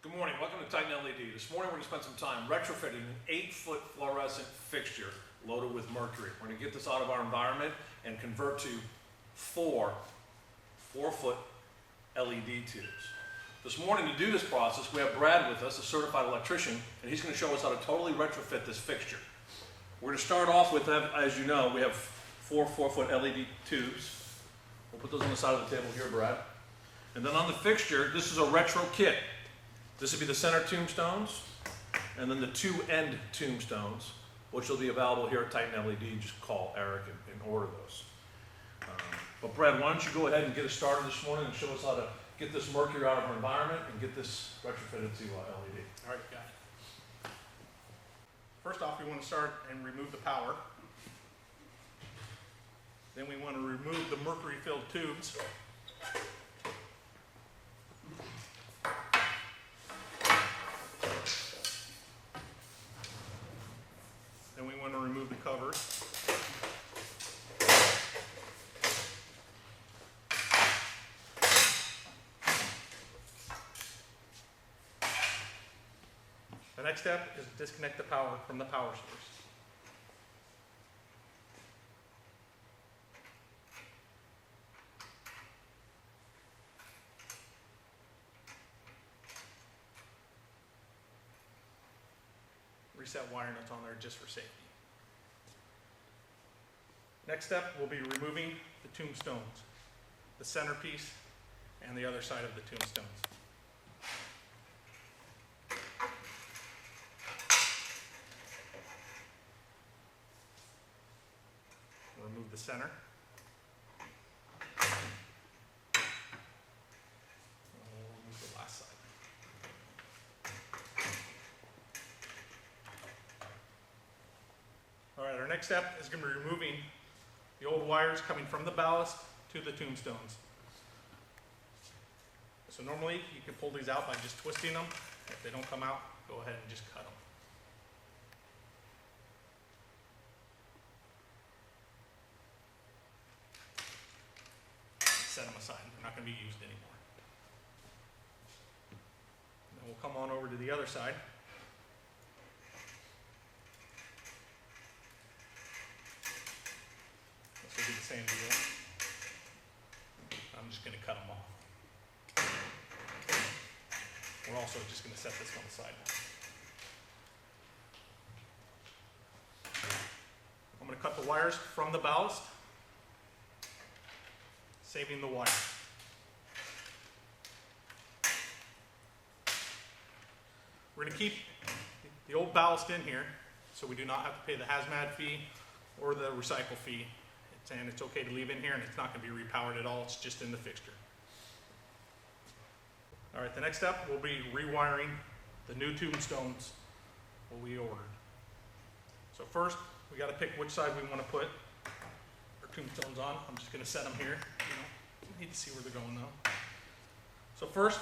Good morning, welcome to Titan LED. This morning we're going to spend some time retrofitting an 8-foot fluorescent fixture loaded with mercury. We're going to get this out of our environment and convert to four 4-foot LED tubes. This morning to do this process we have Brad with us, a certified electrician, and he's going to show us how to totally retrofit this fixture. We're going to start off with, as you know, we have four 4-foot LED tubes. We'll put those on the side of the table here, Brad. And then on the fixture, this is a retro kit. This would be the center tombstones, and then the two end tombstones, which will be available here at Titan LED. Just call Eric and order those. But Brad, why don't you go ahead and get us started this morning and show us how to get this mercury out of our environment and get this retrofitted to LED. All right, got it. First off, we want to start and remove the power. Then we want to remove the mercury-filled tubes. Then we want to remove the cover. The next step is to disconnect the power from the power source. Reset wire nuts on there just for safety. Next step will be removing the tombstones, the centerpiece and the other side of the tombstones. Remove the center. We'll remove the last side. All right, our next step is going to be removing the old wires coming from the ballast to the tombstones. So normally you can pull these out by just twisting them. If they don't come out, go ahead and just cut them. Set them aside. They're not going to be used anymore. Then we'll come on over to the other side. This will be the same deal. I'm just going to cut them off. We're also just going to set this one aside. I'm going to cut the wires from the ballast, saving the wire. We're going to keep the old ballast in here so we do not have to pay the hazmat fee or the recycle fee. And it's okay to leave in here and it's not going to be repowered at all, it's just in the fixture. All right, the next step will be rewiring the new tombstones what we ordered. So first, we got to pick which side we want to put our tombstones on. I'm just going to set them here. You need to see where they're going though. So first,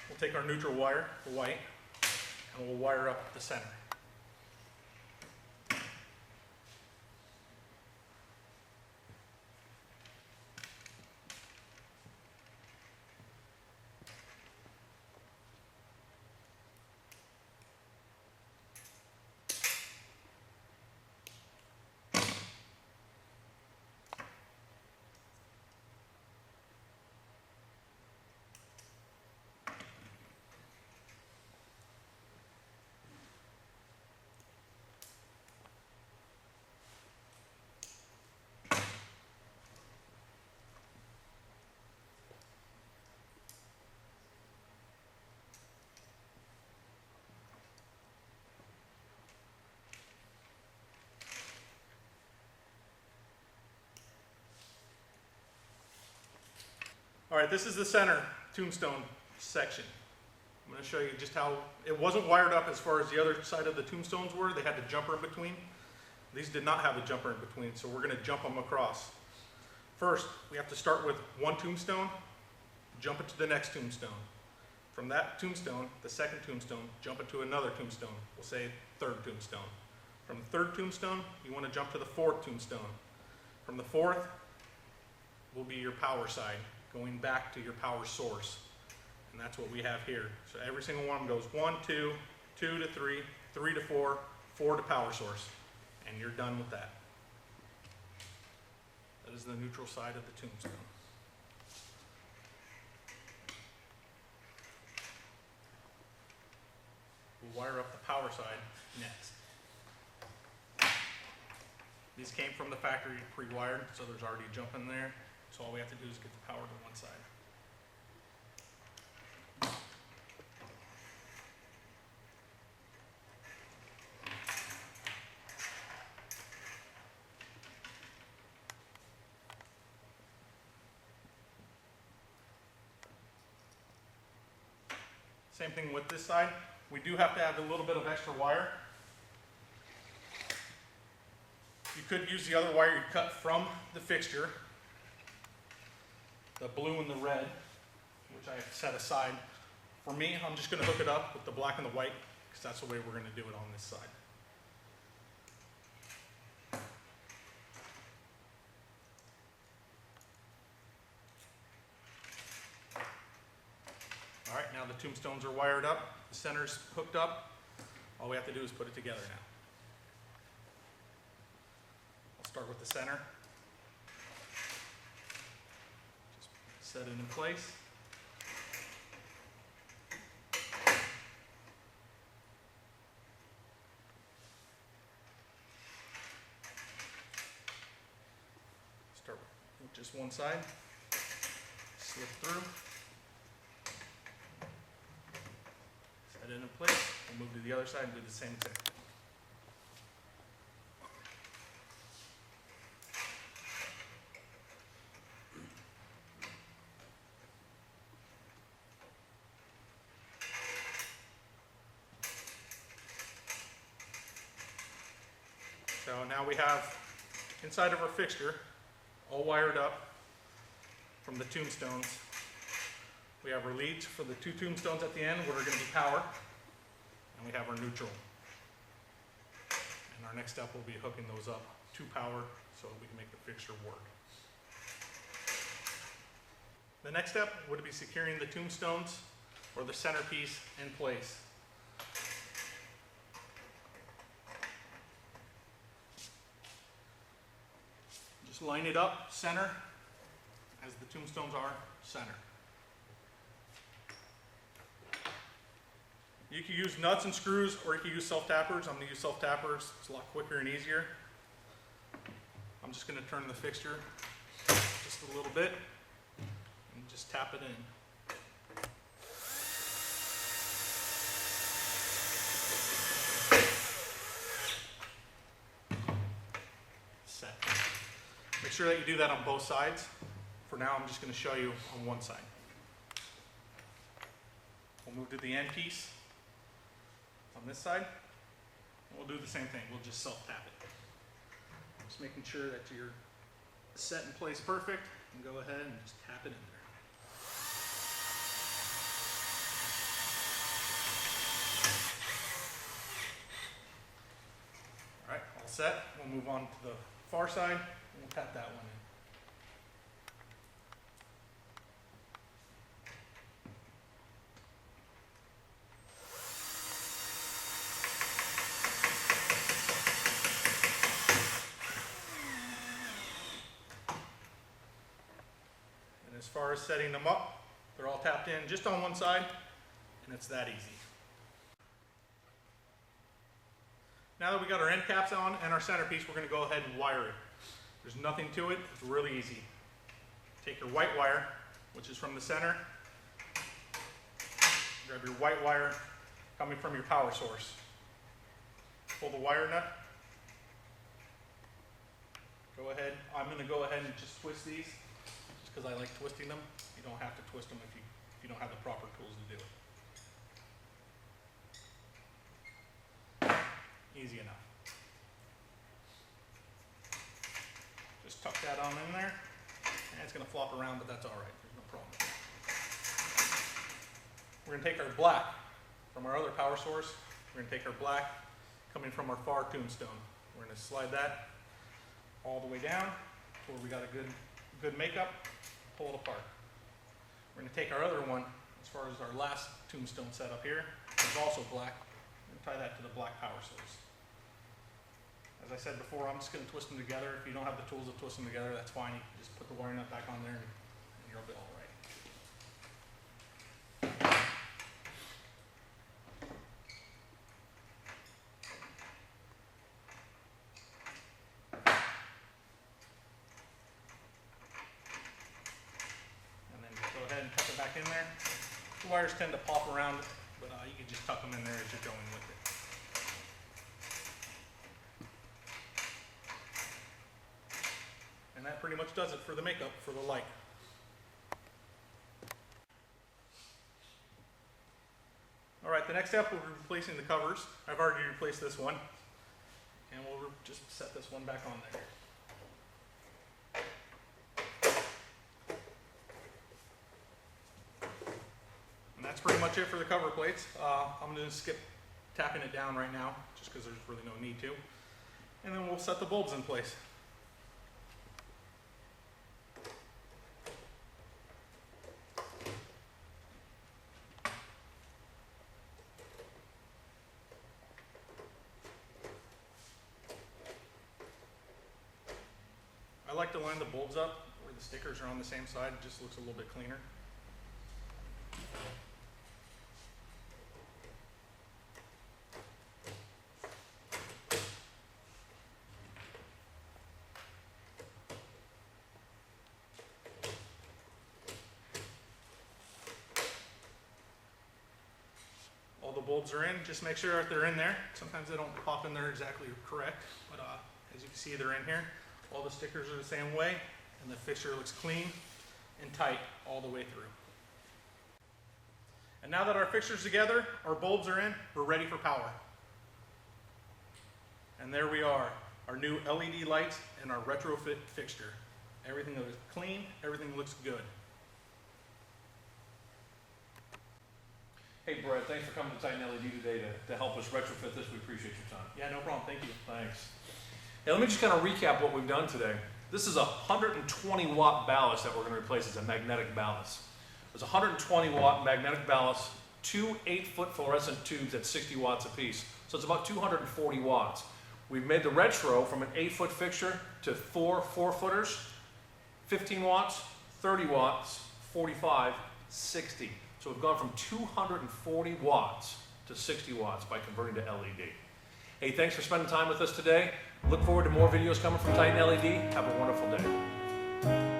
we'll take our neutral wire, the white, and we'll wire up the center. All right, this is the center tombstone section. I'm going to show you just how it wasn't wired up as far as the other side of the tombstones were. They had the jumper in between. These did not have a jumper in between, so we're going to jump them across. First, we have to start with one tombstone, jump it to the next tombstone. From that tombstone, the second tombstone, jump it to another tombstone. We'll say third tombstone. From the third tombstone, you want to jump to the fourth tombstone. From the fourth will be your power side, going back to your power source. And that's what we have here. So every single one goes 1, 2, 2 to 3, 3 to 4, 4 to power source. And you're done with that. That is the neutral side of the tombstone. We'll wire up the power side next. These came from the factory pre-wired, so there's already a jump in there. So all we have to do is get the power to one side. Same thing with this side. We do have to add a little bit of extra wire. You could use the other wire you cut from the fixture, the blue and the red, which I have set aside. For me, I'm just going to hook it up with the black and the white, because that's the way we're going to do it on this side. All right, now the tombstones are wired up, the center's hooked up. All we have to do is put it together now. I'll start with the center. Just set it in place. Start with just one side, slip through. Set it in place, we'll move to the other side and do the same thing. So now we have inside of our fixture, all wired up from the tombstones. We have our leads for the 2 tombstones at the end where are going to be power, and we have our neutral. And our next step will be hooking those up to power so we can make the fixture work. The next step would be securing the tombstones or the centerpiece in place. Just line it up center as the tombstones are center. You can use nuts and screws, or you can use self-tappers. I'm going to use self-tappers. It's a lot quicker and easier. I'm just going to turn the fixture just a little bit and just tap it in. Set. Make sure that you do that on both sides. For now, I'm just going to show you on one side. We'll move to the end piece. On this side, and we'll do the same thing. We'll just self-tap it. Just making sure that you're set in place perfect, and go ahead and just tap it in there. All right, all set. We'll move on to the far side, and we'll tap that one in. As far as setting them up, they're all tapped in just on one side, and it's that easy. Now that we got our end caps on and our centerpiece, we're going to go ahead and wire it. There's nothing to it, it's really easy. Take your white wire, which is from the center, grab your white wire coming from your power source. Pull the wire nut. Go ahead, I'm going to go ahead and just twist these. Because I like twisting them. You don't have to twist them if you don't have the proper tools to do it. Easy enough. Just tuck that on in there, and it's going to flop around, but that's all right. There's no problem. We're going to take our black from our other power source. We're going to take our black coming from our far tombstone. We're going to slide that all the way down to where we got a good makeup. Pull it apart. We're going to take our other one and as far as our last tombstone setup here, is also black. And tie that to the black power source. As I said before, I'm just going to twist them together. If you don't have the tools to twist them together, that's fine. You can just put the wiring nut back on there and you'll be all right. And then go ahead and tuck it back in there. The wires tend to pop around, but you can just tuck them in there as you're going with it. And that pretty much does it for the makeup for the light. All right, the next step will be replacing the covers. I've already replaced this one, and we'll just set this one back on there. And that's pretty much it for the cover plates. I'm going to skip tapping it down right now, just because there's really no need to. And then we'll set the bulbs in place. I like to line the bulbs up where the stickers are on the same side. It just looks a little bit cleaner. All the bulbs are in. Just make sure that they're in there. Sometimes they don't pop in there exactly correct, but as you can see, they're in here. All the stickers are the same way, and the fixture looks clean and tight all the way through. And now that our fixture's together, our bulbs are in, we're ready for power. And there we are, our new LED lights and our retrofit fixture. Everything looks clean, everything looks good. Hey Brett, thanks for coming to Titan LED today to help us retrofit this. We appreciate your time. Yeah, no problem, thank you. Thanks. Hey, let me just kind of recap what we've done today. This is a 120 watt ballast that we're going to replace as a magnetic ballast. There's a 120 watt magnetic ballast, two 8-foot fluorescent tubes at 60 watts apiece. So it's about 240 watts. We've made the retro from an 8-foot fixture to four 4-footers, 15 watts, 30 watts, 45, 60. So we've gone from 240 watts to 60 watts by converting to LED. Hey, thanks for spending time with us today. Look forward to more videos coming from Titan LED. Have a wonderful day.